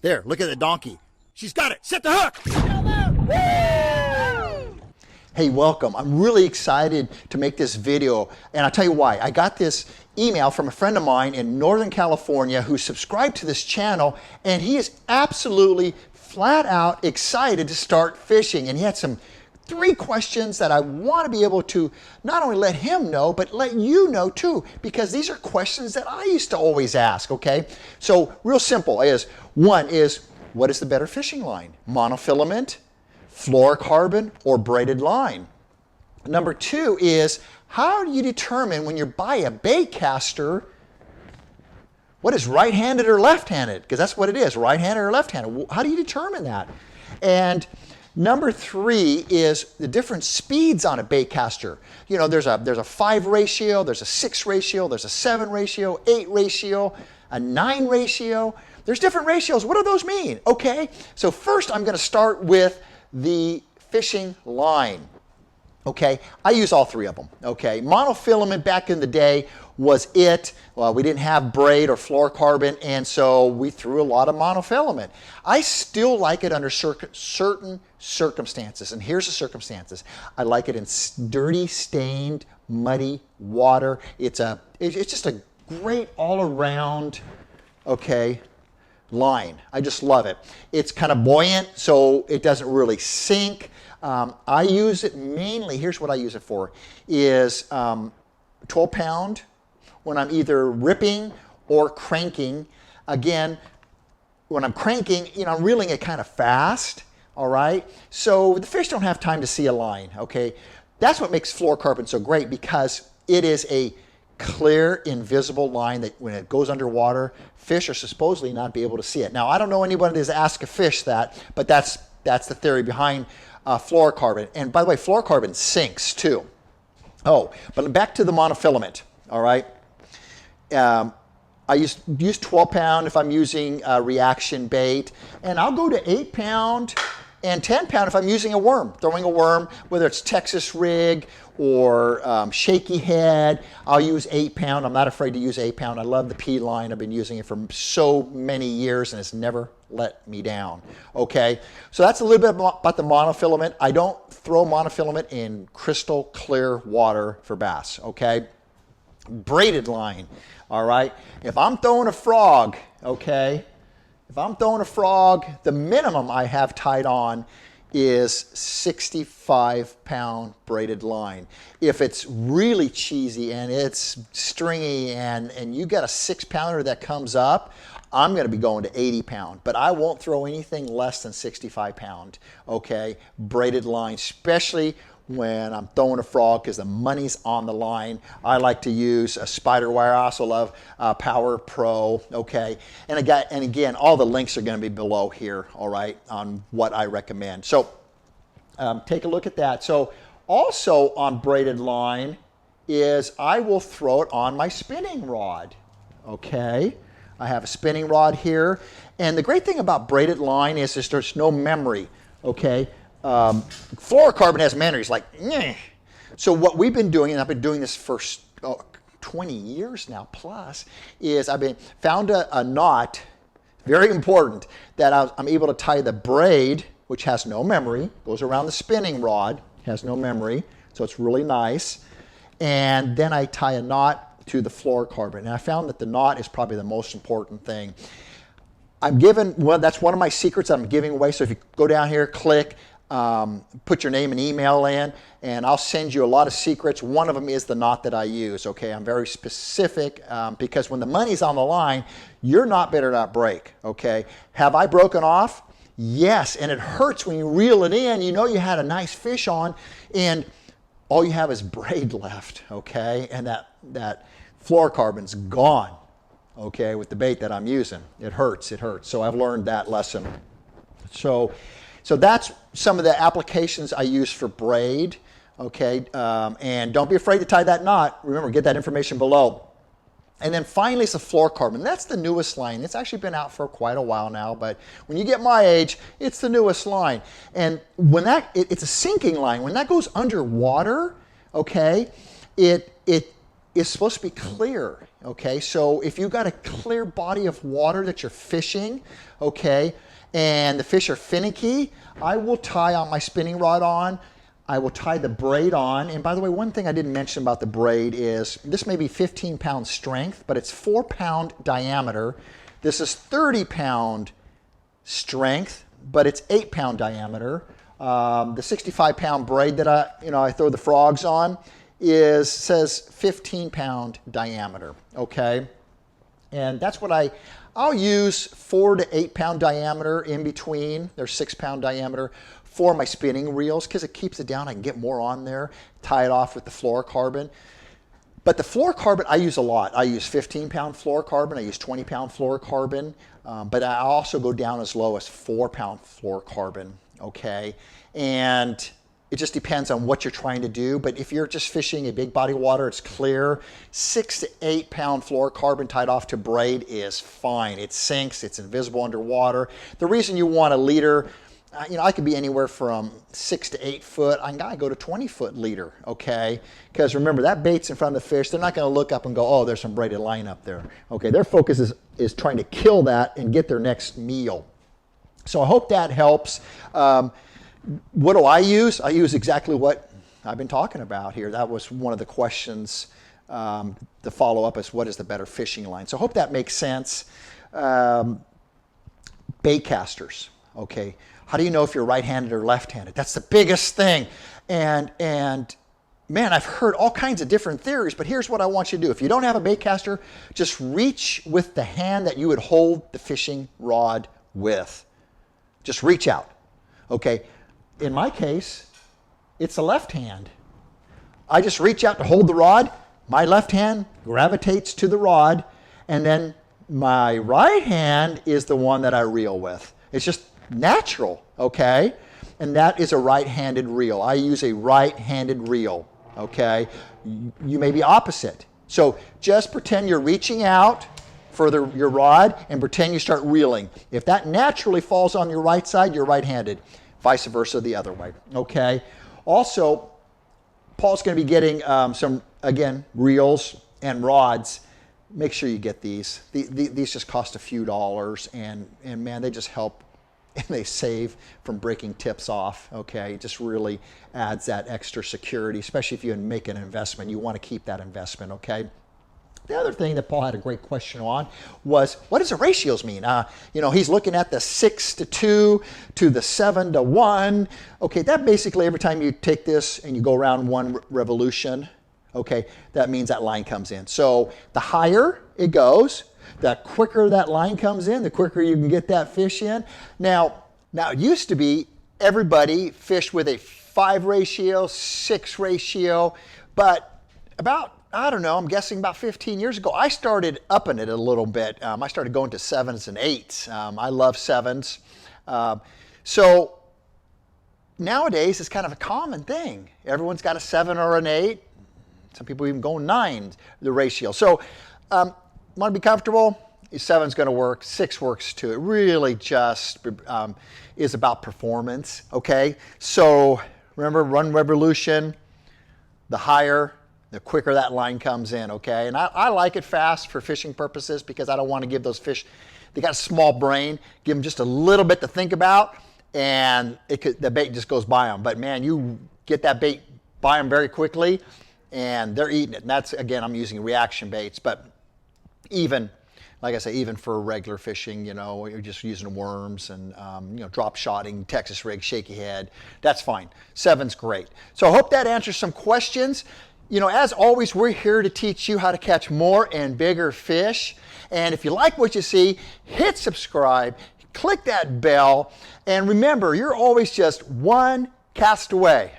There, look at the donkey. She's got it. Set the hook. Hey, welcome. I'm really excited to make this video, and I'll tell you why. I got this email from a friend of mine in Northern California who subscribed to this channel, and he is absolutely flat out excited to start fishing. And he had three questions that I want to be able to not only let him know, but let you know too, because these are questions that I used to always ask, okay? So real simple is, one is, what is the better fishing line? Monofilament, fluorocarbon, or braided line? Number two is, how do you determine when you buy a bait caster, what is right-handed or left-handed? Because that's what it is, right-handed or left-handed. How do you determine that? And number three is the different speeds on a bait caster. You know, there's a 5 ratio, there's a 6 ratio, there's a 7 ratio, 8 ratio, a 9 ratio. There's different ratios. What do those mean? Okay, so first I'm going to start with the fishing line. Okay, I use all three of them. Okay, monofilament back in the day was it. Well, we didn't have braid or fluorocarbon, and so we threw a lot of monofilament. I still like it under certain circumstances, and here's the circumstances. I like it in dirty, stained, muddy water. It's just a great all-around, okay, line. I just love it. It's kind of buoyant, so it doesn't really sink. I use it mainly, here's what I use it for, is 12 pound when I'm either ripping or cranking. Again, when I'm cranking, you know, I'm reeling it kind of fast, all right? So the fish don't have time to see a line, okay? That's what makes fluorocarbon so great, because it is a clear, invisible line that when it goes underwater, fish are supposedly not be able to see it. Now, I don't know anybody that's asked a fish that, but that's the theory behind fluorocarbon. And by the way, fluorocarbon sinks too. Oh, but back to the monofilament, all right? I use 12 pound if I'm using reaction bait, and I'll go to 8 pound and 10 pound if I'm using a worm, throwing a worm, whether it's Texas rig or shaky head. I'll use 8 pound. I'm not afraid to use 8 pound. I love the P line. I've been using it for so many years, and it's never let me down. Okay, so that's a little bit about the monofilament. I don't throw monofilament in crystal clear water for bass. Okay, braided line. All right, if I'm throwing a frog, okay, if I'm throwing a frog, the minimum I have tied on is 65 pound braided line. If it's really cheesy and it's stringy and you got a 6 pounder that comes up, I'm going to be going to 80 pound, but I won't throw anything less than 65 pound, okay, braided line, especially when I'm throwing a frog, because the money's on the line. I like to use a spider wire. I also love Power Pro, okay? And again, all the links are going to be below here, all right, on what I recommend. So take a look at that. So also on braided line is I will throw it on my spinning rod, okay? I have a spinning rod here. And the great thing about braided line is there's no memory, okay? Fluorocarbon has memories, like, nyeh. So what we've been doing, and I've been doing this for 20 years now plus, is found a knot, very important, that I'm able to tie the braid, which has no memory, goes around the spinning rod, has no memory, so it's really nice. And then I tie a knot to the fluorocarbon. And I found that the knot is probably the most important thing. That's one of my secrets that I'm giving away. So if you go down here, click, put your name and email in, and I'll send you a lot of secrets. One of them is the knot that I use, okay? I'm very specific because when the money's on the line, your knot better not break, okay? Have I broken off? Yes, and it hurts when you reel it in. You know you had a nice fish on, and all you have is braid left, okay? And that fluorocarbon's gone, okay, with the bait that I'm using. It hurts. So I've learned that lesson. So that's some of the applications I use for braid, okay? And don't be afraid to tie that knot. Remember, get that information below. And then finally, it's the fluorocarbon. That's the newest line. It's actually been out for quite a while now, but when you get my age, it's the newest line. And when it's a sinking line. When that goes underwater, okay, it is supposed to be clear, okay? So if you've got a clear body of water that you're fishing, okay, and the fish are finicky, I will tie on my spinning rod on, I will tie the braid on. And by the way, one thing I didn't mention about the braid is this may be 15-pound strength, but it's 4-pound diameter. This is 30-pound strength, but it's 8-pound diameter. The 65-pound braid that I throw the frogs on says 15-pound diameter, okay? And that's what I'll use 4 to 8-pound diameter in between. They're 6-pound diameter for my spinning reels because it keeps it down. I can get more on there, tie it off with the fluorocarbon. But the fluorocarbon I use a lot. I use 15-pound fluorocarbon. I use 20-pound fluorocarbon. But I also go down as low as 4-pound fluorocarbon, okay? And it just depends on what you're trying to do. But if you're just fishing a big body of water, it's clear, 6 to 8-pound fluorocarbon tied off to braid is fine. It sinks, it's invisible underwater. The reason you want a leader, I could be anywhere from 6 to 8 foot. I gotta go to 20-foot leader, okay? Because remember, that bait's in front of the fish. They're not gonna look up and go, oh, there's some braided line up there. Okay, their focus is trying to kill that and get their next meal. So I hope that helps. What do I use? I use exactly what I've been talking about here. That was one of the questions. The follow-up is, what is the better fishing line? So I hope that makes sense. Bait casters, okay? How do you know if you're right-handed or left-handed? That's the biggest thing. And man, I've heard all kinds of different theories, but here's what I want you to do. If you don't have a bait caster, just reach with the hand that you would hold the fishing rod with. Just reach out, okay? In my case, it's a left hand. I just reach out to hold the rod. My left hand gravitates to the rod, and then my right hand is the one that I reel with. It's just natural, okay? And that is a right-handed reel. I use a right-handed reel, okay? You may be opposite. So just pretend you're reaching out for your rod and pretend you start reeling. If that naturally falls on your right side, you're right-handed. Vice versa the other way, okay? Also, Paul's going to be getting some, again, reels and rods. Make sure you get these. These just cost a few dollars, and man, they just help, and they save from breaking tips off, okay? It just really adds that extra security, especially if you make an investment. You want to keep that investment, okay? The other thing that Paul had a great question on was, what does the ratios mean? He's looking at the 6 to 2 to the 7 to 1. Okay, that basically every time you take this and you go around one revolution, okay, that means that line comes in. So the higher it goes, the quicker that line comes in, the quicker you can get that fish in. Now it used to be everybody fished with a 5 ratio, 6 ratio, but I'm guessing about 15 years ago, I started upping it a little bit. I started going to 7s and 8s. I love 7s. So nowadays, it's kind of a common thing. Everyone's got a 7 or an 8. Some people even go 9, the ratio. So want to be comfortable? 7's going to work. 6 works too. It really just is about performance, okay? So remember, run revolution, the higher, the quicker that line comes in, okay? And I like it fast for fishing purposes because I don't want to give those fish, they got a small brain, give them just a little bit to think about, and the bait just goes by them. But man, you get that bait by them very quickly, and they're eating it. And that's, again, I'm using reaction baits, but even, like I say, even for regular fishing, you're just using worms and, drop shotting, Texas rig, shaky head, that's fine. 7's great. So I hope that answers some questions. As always, we're here to teach you how to catch more and bigger fish. And if you like what you see, hit subscribe, click that bell, and remember, you're always just one cast away.